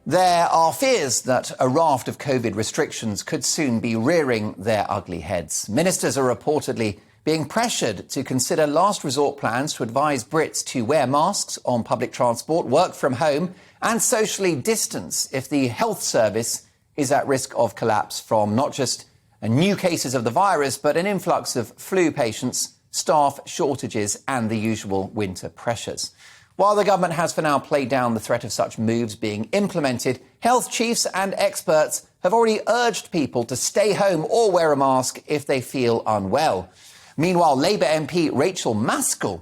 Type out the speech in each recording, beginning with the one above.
There are fears that a raft of COVID restrictions could soon be rearing their ugly heads. Ministers are reportedly being pressured to consider last resort plans to advise Brits to wear masks on public transport, work from home and socially distance if the health service is at risk of collapse from not just new cases of the virus, but an influx of flu patients, staff shortages and the usual winter pressures. While the government has for now played down the threat of such moves being implemented, health chiefs and experts have already urged people to stay home or wear a mask if they feel unwell. Meanwhile, Labour MP Rachel Myskow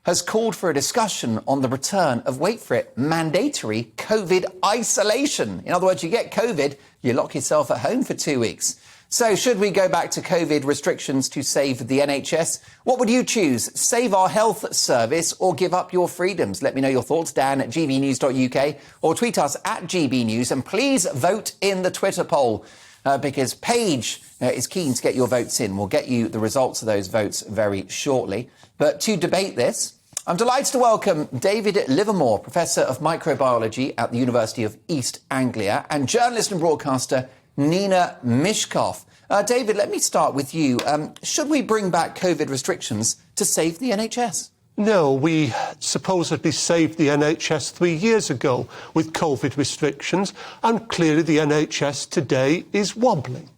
has called for a discussion on the return of, wait for it, mandatory COVID isolation. In other words, you get COVID, you lock yourself at home for 2 weeks. So should we go back to COVID restrictions to save the NHS? What would you choose? Save our health service or give up your freedoms? Let me know your thoughts, Dan at gbnews.uk, or tweet us at gbnews. And please vote in the Twitter poll because Paige is keen to get your votes in. We'll get you the results of those votes very shortly. But to debate this, I'm delighted to welcome David Livermore, Professor of Microbiology at the University of East Anglia, and journalist and broadcaster Nina Myskow. David, let me start with you. Should we bring back COVID restrictions to save the NHS? No, we supposedly saved the NHS 3 years ago with COVID restrictions, and clearly the NHS today is wobbling.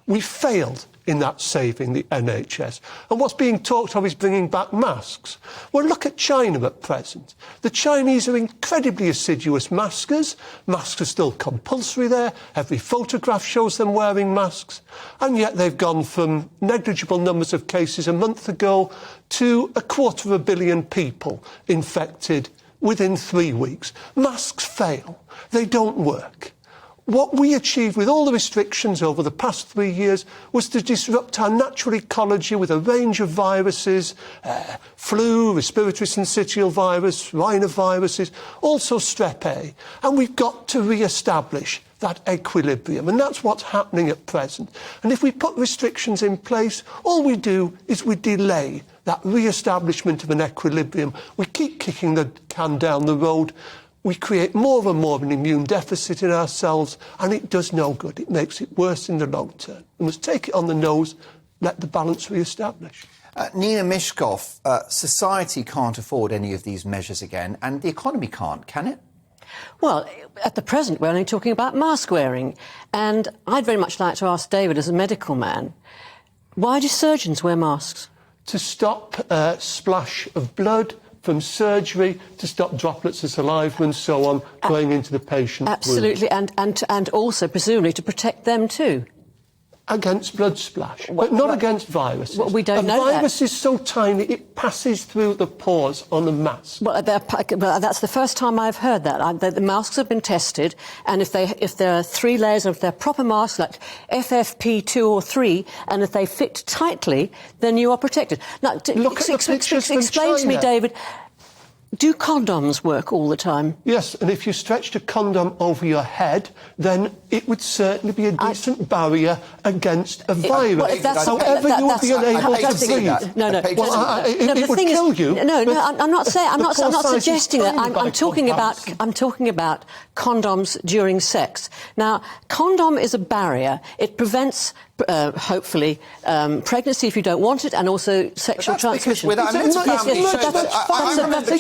We failed in that saving the NHS. And what's being talked of is bringing back masks. Well, look at China at present. The Chinese are incredibly assiduous maskers. Masks are still compulsory there. Every photograph shows them wearing masks. And yet they've gone from negligible numbers of cases a month ago to 250 million people infected within 3 weeks. Masks fail. They don't work. What we achieved with all the restrictions over the past 3 years was to disrupt our natural ecology with a range of viruses, flu, respiratory syncytial virus, rhinoviruses, also strep A. And we've got to re-establish that equilibrium. And that's what's happening at present. And if we put restrictions in place, all we do is we delay that re-establishment of an equilibrium. We keep kicking the can down the road. We create more and more of an immune deficit in ourselves, and it does no good. It makes it worse in the long term. We must take it on the nose, let the balance re-establish. Nina Myskow, society can't afford any of these measures again, and the economy can't, can it? Well, at the present, we're only talking about mask wearing. And I'd very much like to ask David, as a medical man, why do surgeons wear masks? To stop splash of blood from surgery, to stop droplets of saliva and so on going into the patient. Absolutely, wound. and also presumably to protect them too. Against blood splash, but not against viruses. Well, we don't know that. A virus is so tiny it passes through the pores on the mask. Well, that's the first time I've heard that. The masks have been tested, and if there are 3 layers of their proper masks, like FFP2 or 3, and if they fit tightly, then you are protected. Now, explain to me, David, do condoms work all the time? Yes, and if you stretched a condom over your head, then it would certainly be a decent barrier against a virus. However, you would be unable to breathe. No. It would kill you. No, I'm not saying. I'm not suggesting that. I'm talking about condoms during sex. Now, condom is a barrier. It prevents, hopefully, pregnancy if you don't want it, and also sexual transmission. I remember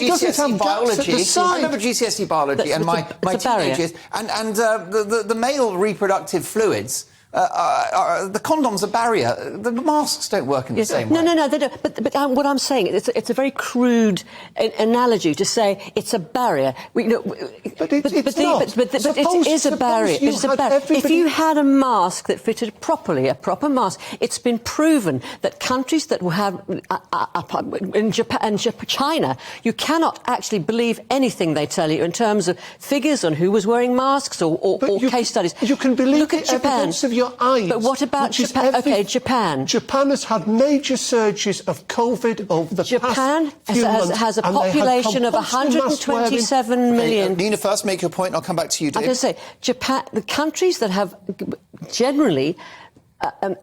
GCSE biology and my teenagers, and the male reproductive fluids. The condom's a barrier. The masks don't work in the same way. No, they don't. But what I'm saying, it's a very crude analogy to say it's a barrier. But it is a barrier. If you had a mask that fitted properly, a proper mask, it's been proven that countries that will have in Japan and China, you cannot actually believe anything they tell you in terms of figures on who was wearing masks or case studies. You can believe Look at Japan. Your eyes. But what about Japan? Japan. Japan has had major surges of COVID over the past few months. Japan has a population of 127 million. Nina, first make your point. I'll come back to you, Dave. I'm going to say, Japan, the countries that have generally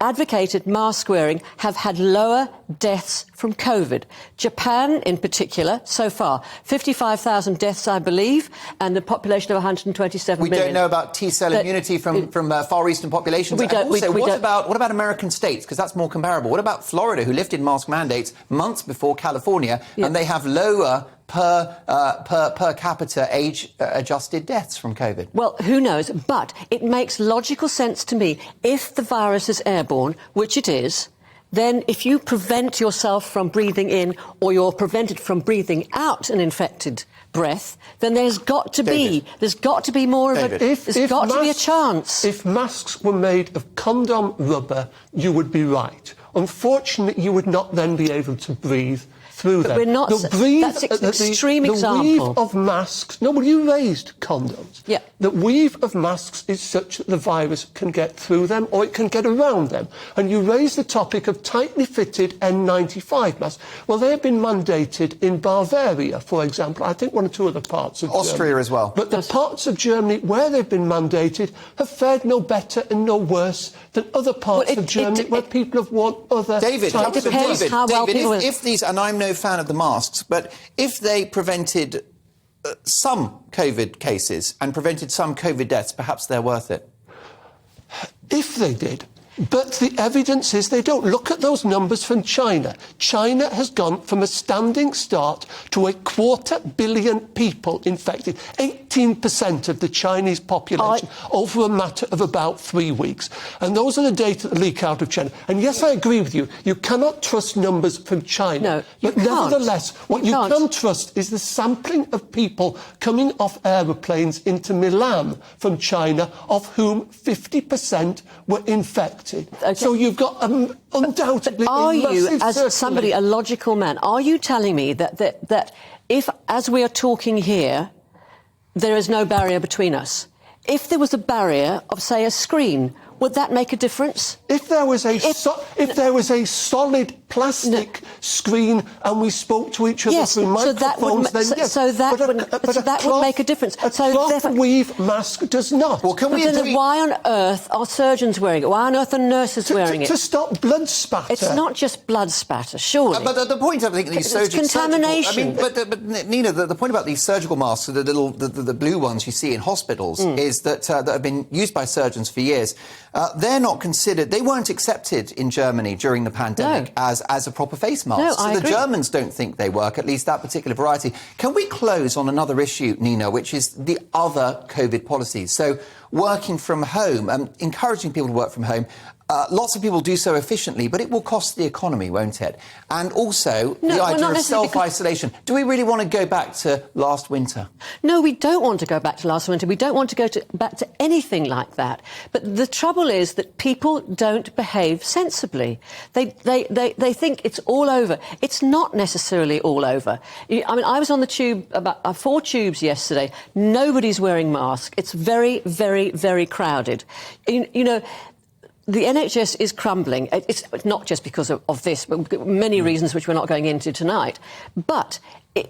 advocated mask wearing have had lower deaths from COVID. Japan, in particular, so far, 55,000 deaths, I believe, and a population of 127 million. We don't know about T-cell immunity from Far Eastern populations. What about American states? Because that's more comparable. What about Florida, who lifted mask mandates months before California, and they have lower per capita age-adjusted deaths from COVID? Well, who knows? But it makes logical sense to me. If the virus is airborne, which it is, then if you prevent yourself from breathing in or you're prevented from breathing out an infected breath, then there's got to be more of a... There's got to be a chance. If masks were made of condom rubber, you would be right. Unfortunately, you would not then be able to breathe through them. We're not... That's an extreme example. The weave of masks... No, but you raised condoms. Yeah. The weave of masks is such that the virus can get through them or it can get around them. And you raised the topic of tightly fitted N95 masks. Well, they have been mandated in Bavaria, for example. I think one or two other parts of Austria Germany. as well. But the parts of Germany where they've been mandated have fared no better and no worse than other parts of Germany where people have worn other... David, if these... And I'm no fan of the masks, but if they prevented some COVID cases and prevented some COVID deaths, perhaps they're worth it. If they did. But the evidence is they don't. Look at those numbers from China. China has gone from a standing start to 250 million people infected. 18% of the Chinese population over a matter of about 3 weeks. And those are the data that leak out of China. And yes, I agree with you. You cannot trust numbers from China. No, you but can't. Nevertheless, what you can trust is the sampling of people coming off aeroplanes into Milan from China, of whom 50% were infected. Okay. So you've got undoubtedly... But are you, as somebody, a logical man, are you telling me that if, as we are talking here, there is no barrier between us, if there was a barrier of, say, a screen, would that make a difference? If there was a solid plastic screen and we spoke to each other through microphones, then yes. So that would make a difference. A cloth weave mask does not. Well, can we agree? Then why on earth are surgeons wearing it? Why on earth are nurses wearing it? To stop blood spatter. It's not just blood spatter, surely. But the point, I think, these contamination. But Nina, the point about these surgical masks, the blue ones you see in hospitals, is that have been used by surgeons for years. They're not considered... They weren't accepted in Germany during the pandemic as a proper face mask. No, so the Germans don't think they work, at least that particular variety. Can we close on another issue, Nina, which is the other COVID policies? So working from home, encouraging people to work from home. Lots of people do so efficiently, but it will cost the economy, won't it? And also the idea of self-isolation. Do we really want to go back to last winter? No, we don't want to go back to last winter. We don't want to go back to anything like that. But the trouble is that people don't behave sensibly. They think it's all over. It's not necessarily all over. I mean, I was on the tube, about 4 tubes yesterday. Nobody's wearing masks. It's very, very, very crowded. You know, the NHS is crumbling. It's not just because of this, but many reasons which we're not going into tonight. But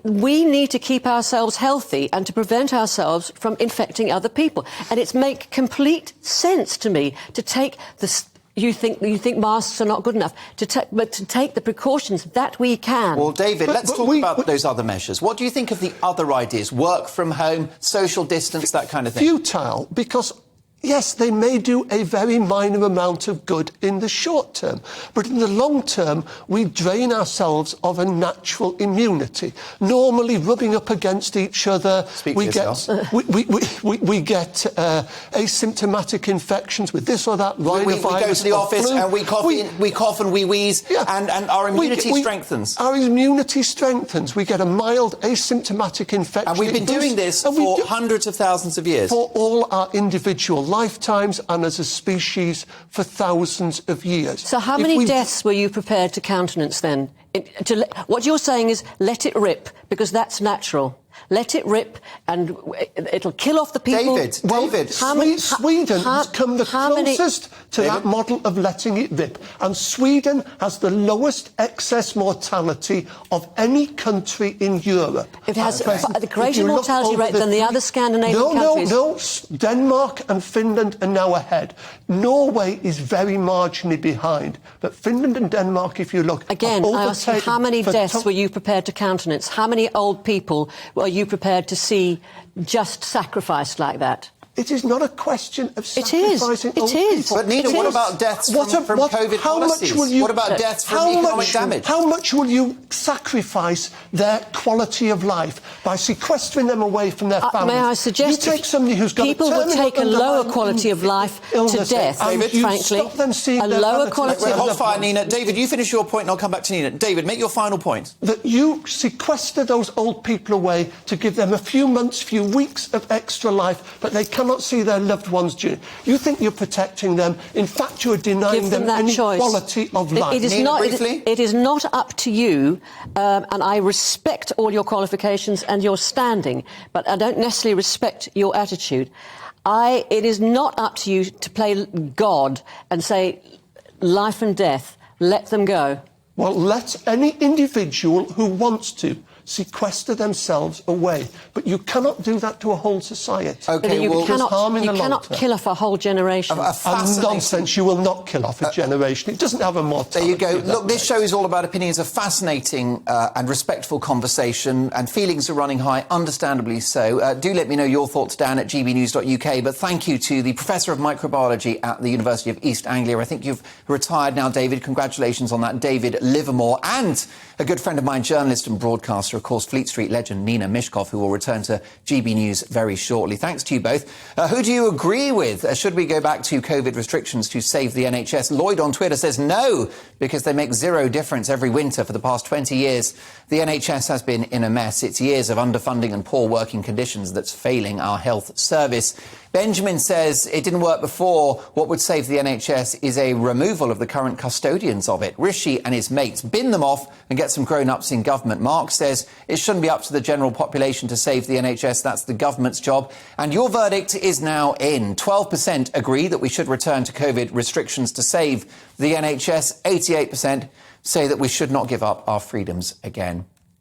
we need to keep ourselves healthy and to prevent ourselves from infecting other people. And it's make complete sense to me to take this. You think masks are not good enough, but to take the precautions that we can. Well, David, let's talk about those other measures. What do you think of the other ideas? Work from home, social distance, that kind of thing? Futile, because... Yes, they may do a very minor amount of good in the short term, but in the long term, we drain ourselves of a natural immunity. Normally, rubbing up against each other, we get asymptomatic infections with this or that rhinovirus. We go to the office and we cough and we wheeze, and our immunity strengthens. Our immunity strengthens. We get a mild asymptomatic infection. And we've been doing this for hundreds of thousands of years. For all our individual lifetimes and as a species for thousands of years. So how many deaths were you prepared to countenance then? What you're saying is let it rip, because that's natural. Let it rip, and it'll kill off the people. David, Sweden has come the closest to that model of letting it rip, and Sweden has the lowest excess mortality of any country in Europe. It has a greater mortality rate than the other Scandinavian countries. No. Denmark and Finland are now ahead. Norway is very marginally behind, but Finland and Denmark, if you look... Again, I ask you, how many deaths were you prepared to countenance? How many old people were you prepared to see just sacrificed like that? It is not a question of sacrificing old people. But Nina, what about deaths from COVID policies? What about deaths from economic damage? How much will you sacrifice their quality of life by sequestering them away from their families? May I suggest you take somebody who's got people will take a lower quality of life to death, frankly. Stop them seeing a lower quality of life. Hold fire, Nina. David, you finish your point and I'll come back to Nina. David, make your final point. That you sequester those old people away to give them a few months, few weeks of extra life, but they cannot see their loved ones. You think you're protecting them. In fact, you're denying them any quality of life. It is not up to you, and I respect all your qualifications and your standing, but I don't necessarily respect your attitude. It is not up to you to play God and say, life and death, let them go. Well, let any individual who wants to sequester themselves away. But you cannot do that to a whole society. Okay, you cannot kill off a whole generation. And nonsense, you will not kill off a generation. It doesn't have a mortality. There you go. Look, this show is all about opinions. A fascinating and respectful conversation, and feelings are running high, understandably so. Do let me know your thoughts down at gbnews.uk. But thank you to the Professor of Microbiology at the University of East Anglia. I think you've retired now, David. Congratulations on that, David Livermore. And a good friend of mine, journalist and broadcaster, of course, Fleet Street legend Nina Myskow, who will return to GB News very shortly. Thanks to you both. Who do you agree with? Should we go back to COVID restrictions to save the NHS? Lloyd on Twitter says no, because they make zero difference every winter for the past 20 years. The NHS has been in a mess. It's years of underfunding and poor working conditions that's failing our health service. Benjamin says it didn't work before. What would save the NHS is a removal of the current custodians of it. Rishi and his mates bin them off and get some grown-ups in government. Mark says it shouldn't be up to the general population to save the NHS. That's the government's job. And your verdict is now in. 12% agree that we should return to COVID restrictions to save the NHS. 88% say that we should not give up our freedoms again.